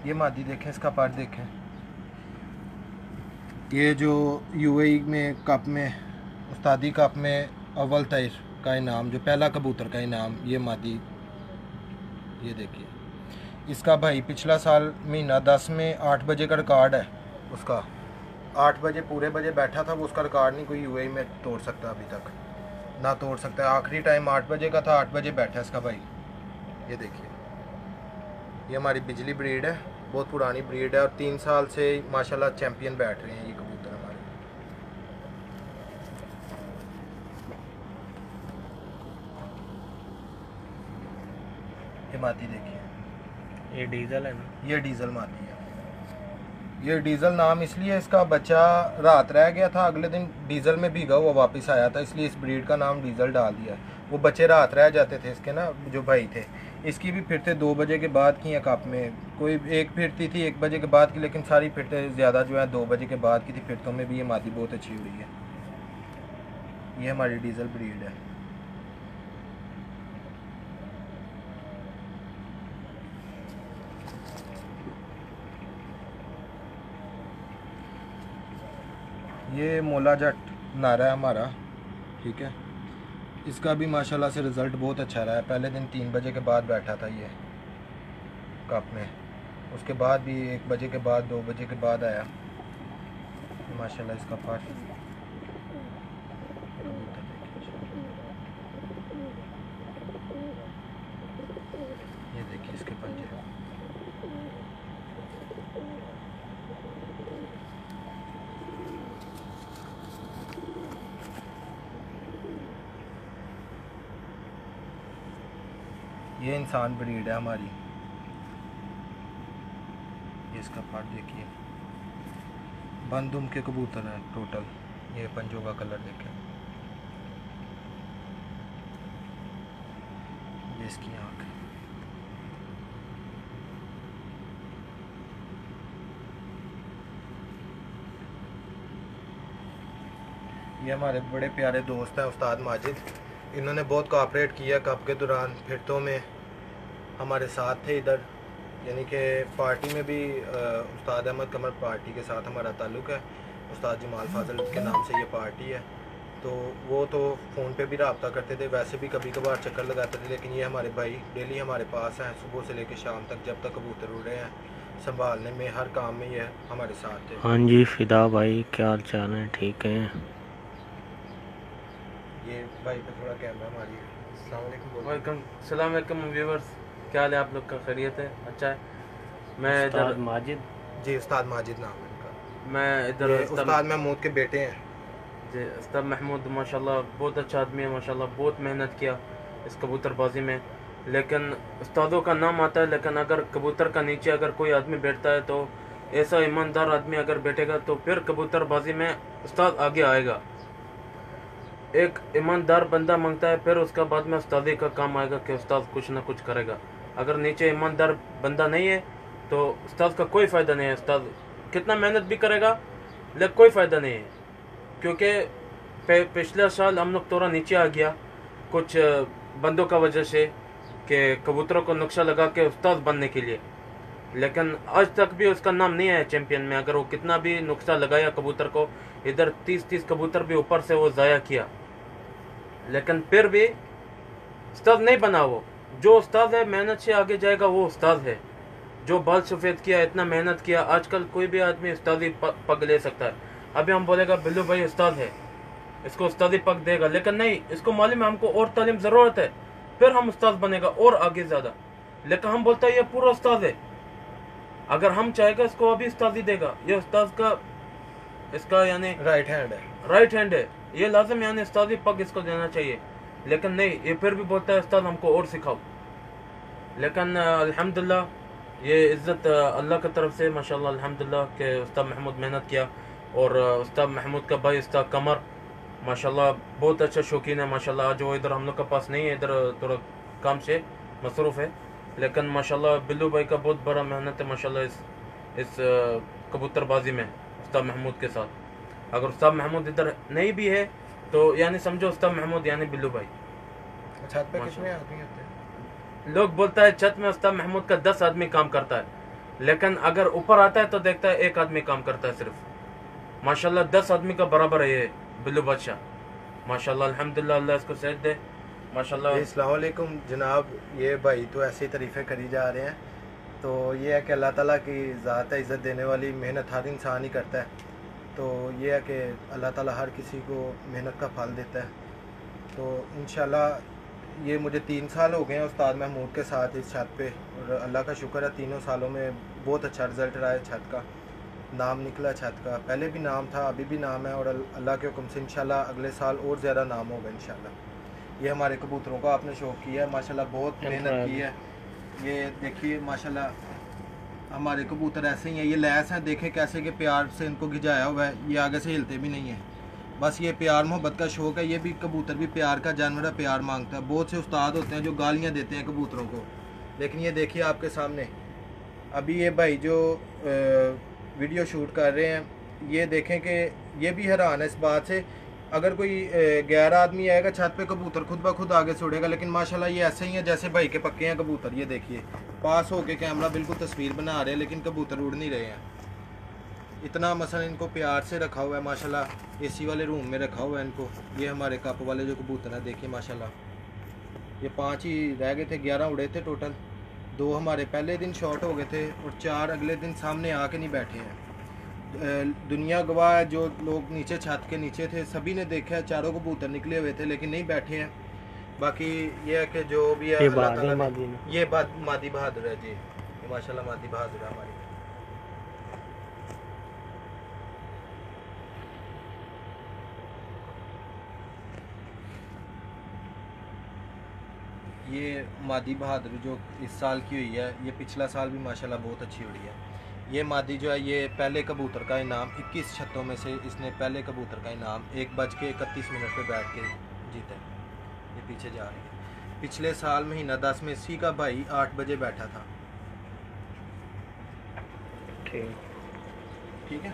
ये मादी देखें, इसका पार्ट देखें। ये जो यूएई में कप में, उस्तादी कप में अव्वल तैर का इनाम, जो पहला कबूतर का इनाम, ये मादी। ये देखिए, इसका भाई पिछला साल महीना 10 में 8 बजे का रिकॉर्ड है उसका। 8 बजे पूरे बजे बैठा था वो, उसका रिकॉर्ड नहीं कोई यूएई में तोड़ सकता अभी तक, ना तोड़ सकता है। आखिरी टाइम 8 बजे का था, 8 बजे बैठा इसका भाई। ये देखिए, ये हमारी बिजली ब्रीड है, बहुत पुरानी ब्रीड है, और 3 साल से माशाल्लाह चैंपियन बैठ रहे हैं ये कबूतर हमारे। ये मादी देखिए, ये डीजल है ना? ये डीजल मादी है। ये डीजल नाम इसलिए, इसका बच्चा रात रह गया था, अगले दिन डीजल में भीगा हुआ वापस आया था, इसलिए इस ब्रीड का नाम डीजल डाल दिया। वो बच्चे रात रह जाते थे इसके ना, जो भाई थे। इसकी भी फिरते 2 बजे के बाद की हैं कप में, कोई एक फिरती थी 1 बजे के बाद की, लेकिन सारी फिरते ज़्यादा जो है 2 बजे के बाद की थी। फिरतों में भी ये मादी बहुत अच्छी हुई है। ये हमारी डीजल ब्रीड है। ये मोला जट नारा है हमारा, ठीक है। इसका भी माशाल्लाह से रिज़ल्ट बहुत अच्छा रहा है। पहले दिन 3 बजे के बाद बैठा था ये कप में, उसके बाद भी 1 बजे के बाद, 2 बजे के बाद आया। माशाल्लाह इसका पार्ट ये देखिए, इसके पंजे। ये इंसान ब्रीड है हमारी। ये इसका पार्ट देखिए, बंदुम के कबूतर हैं टोटल। ये पंजों का कलर देखें, ये इसकी आँख है। ये हमारे बड़े प्यारे दोस्त हैं उस्ताद माजिद। इन्होंने बहुत कोऑपरेट किया कप के दौरान, फिरतों में हमारे साथ थे इधर, यानी कि पार्टी में भी उस्ताद अहमद कमर पार्टी के साथ हमारा ताल्लुक़ है। उस्ताद जमाल फाजल के नाम से ये पार्टी है, तो वो तो फ़ोन पे भी रब्ता करते थे, वैसे भी कभी कभार चक्कर लगाते थे। लेकिन ये हमारे भाई डेली हमारे पास हैं, सुबह से लेकर शाम तक, जब तक कबूतर उड़ रहे हैं, संभालने में, हर काम में ये हमारे साथ थे। हाँ जी फिदा भाई, क्या हाल चाल है? ठीक है। ये भाई पे थोड़ा कैमरा हमारी। वेलकम, सलाम वालेकुम व्यूवर्स, क्या हाल है आप लोग का? खैरियत है? अच्छा है। मैं उस्ताद इधर माजिद जी, उस्ताद माजिद नाम है इनका। मैं इधर ये उस्ताद महमूद के बेटे हैं। जी, उस्ताद महमूद माशाल्लाह बहुत अच्छा आदमी है, माशाल्लाह बहुत मेहनत किया इस कबूतरबाजी में। लेकिन उस्तादों का नाम आता है, लेकिन अगर कबूतर का नीचे अगर कोई आदमी बैठता है, तो ऐसा ईमानदार आदमी अगर बैठेगा तो फिर कबूतरबाजी में उस्ताद आगे आएगा। एक ईमानदार बंदा मांगता है, फिर उसका बाद में उस्तादी का काम आएगा कि उस्ताद कुछ ना कुछ करेगा। अगर नीचे ईमानदार बंदा नहीं है तो उस्ताद का कोई फ़ायदा नहीं है। उस्ताद कितना मेहनत भी करेगा लेकिन कोई फ़ायदा नहीं है, क्योंकि पिछले साल हम लोग थोड़ा नीचे आ गया कुछ बंदों का वजह से, कि कबूतरों को नक्शा लगा के उस्ताद बनने के लिए। लेकिन आज तक भी उसका नाम नहीं आया चैंपियन में। अगर वो कितना भी नुक्सा लगाया कबूतर को, इधर 30-30 कबूतर भी ऊपर से वो ज़ाया किया, लेकिन फिर भी उस्ताद नहीं बना। वो जो उस्ताद है, मेहनत से आगे जाएगा, वो उस्ताद है। जो बाल सफ़ेद किया, इतना मेहनत किया, आजकल कोई भी आदमी उस्तादी पग ले सकता है। अभी हम बोलेगा बिल्लू भाई उस्ताद है, इसको उस्तादी पग देगा, लेकिन नहीं, इसको मालूम है हमको और तालीम ज़रूरत है, फिर हम उस्ताद बनेगा और आगे ज़्यादा। लेकिन हम बोलते हैं ये पूरा उस्ताद है, अगर हम चाहेगा इसको अभी उस्तादी देगा। ये उस्ताद का, इसका यानी राइट हैंड है, राइट हैंड है, ये लाजम यानी उस्तादी पग इसको देना चाहिए। लेकिन नहीं, ये फिर भी बोलता है उस्ताद हमको और सिखाओ। लेकिन अल्हम्दुलिल्लाह, ये इज़्ज़त अल्लाह की तरफ से माशाल्लाह अल्हम्दुलिल्लाह के उस्ताद महमूद मेहनत किया। और उस्ताद महमूद का भाई उस्ताद कमर माशाल्लाह बहुत अच्छा शौकीन है माशाल्लाह। आज वो इधर हम लोग के पास नहीं है, इधर थोड़ा काम से मसरूफ़ है, लेकिन माशाल्लाह बिल्लू भाई का बहुत बड़ा मेहनत है माशाल्लाह इस कबूतरबाजी में उस्ताद महमूद के साथ। अगर उस्ताद महमूद इधर नहीं भी है तो यानी समझो उस्ताद महमूद यानी बिल्लू भाई। छत पे कितने आदमी होते हैं? लोग बोलता है छत में उस्ताद महमूद का 10 आदमी काम करता है, लेकिन अगर ऊपर आता है तो देखता है एक आदमी काम करता है सिर्फ। माशाल्लाह 10 आदमी का बराबर है ये बिल्लू बादशाह। माशाल्लाह अल्हम्दुलिल्लाह, अल्लाह इसको सेहत दे माशाल्लाह। अस्सलाम वालेकुम जनाब, ये भाई तो ऐसे ही तारीफ़ें करी जा रहे हैं। तो ये है कि अल्लाह ताला की ज़ात है, इज़्ज़त देने वाली, मेहनत हर इंसान ही करता है। तो ये है कि अल्लाह ताला हर किसी को मेहनत का फल देता है। तो इंशाल्लाह ये मुझे 3 साल हो गए हैं उस्ताद महमूद के साथ इस छत पे, और अल्लाह का शुक्र है तीनों सालों में बहुत अच्छा रिज़ल्ट रहा है। छत का नाम निकला, छत का पहले भी नाम था, अभी भी नाम है, और अल्लाह के हुक्म से इंशाल्लाह अगले साल और ज़्यादा नाम होगा इंशाल्लाह। ये हमारे कबूतरों का आपने शौक़ किया है माशाल्लाह, बहुत मेहनत की है। ये देखिए माशाल्लाह हमारे कबूतर ऐसे ही हैं, ये लैस हैं, देखें कैसे कि प्यार से इनको गिजाया हुआ है, ये आगे से हिलते भी नहीं हैं। बस ये प्यार मोहब्बत का शौक़ है। ये भी कबूतर भी प्यार का जानवर है, प्यार मांगता है। बहुत से उस्ताद होते हैं जो गालियाँ देते हैं कबूतरों को, लेकिन ये देखिए आपके सामने अभी ये भाई जो वीडियो शूट कर रहे हैं, ये देखें कि ये भी हैरान है इस बात से। अगर कोई गैर आदमी आएगा छत पे, कबूतर खुद ब खुद आगे छोड़ेगा, लेकिन माशाल्लाह ये ऐसे ही है जैसे भाई के पक्के हैं कबूतर। ये देखिए पास होके कैमरा बिल्कुल तस्वीर बना रहे हैं, लेकिन कबूतर उड़ नहीं रहे हैं। इतना मसलन इनको प्यार से रखा हुआ है माशाल्लाह, एसी वाले रूम में रखा हुआ है इनको। ये हमारे कप वाले जो कबूतर हैं देखिए माशाल्लाह, ये 5 ही रह गए थे, 11 उड़े थे टोटल। 2 हमारे पहले दिन शॉट हो गए थे, और 4 अगले दिन सामने आके नहीं बैठे हैं। दुनिया गवाह है, जो लोग नीचे छत के नीचे थे सभी ने देखा है, चारों कबूतर निकले हुए थे लेकिन नहीं बैठे हैं। बाकी ये है कि जो भी है अल्लाह ताला ने, ये बात मादी बहादुर है जी, ये माशाल्लाह मादी बहादुर है हमारी। ये मादी बहादुर जो इस साल की हुई है, ये पिछला साल भी माशाल्लाह बहुत अच्छी उड़ी है। ये मादी जो है ये पहले कबूतर का इनाम 21 छतों में से इसने पहले कबूतर का इनाम 1:31 पे बैठ के जीता है। ये पीछे जा रही है। पिछले साल महीना 10 में इसी का भाई 8 बजे बैठा था। ठीक है।